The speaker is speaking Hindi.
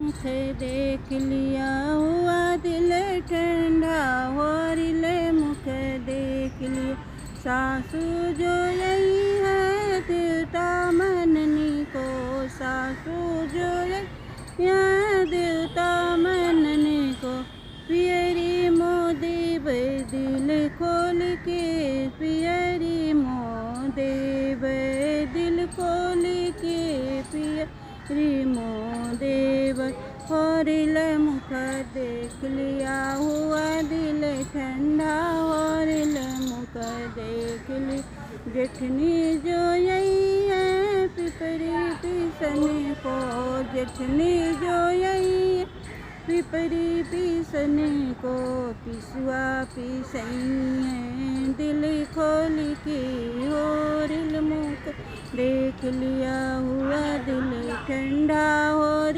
मुख देख लिया हुआ दिल ठंडा हो रिले मुख देख लिया सासू जो यही है दिलता मननी को सासू जो यही है दिलता मननी को पियरी मोदी दिल खोल के पियरी मोदेव दिल खोल के पियरी मोदेव होरिल मुख देख लिया हुआ दिल ठंडा होरिल मुख देख ली जेठनी जो यही है पिपरी पिसने को जेठनी जो यही है पिपरी पिसने को पिसुआ पिसई है दिल खोल के होरिल मुख देख लिया हुआ दिल ठंडा होरिल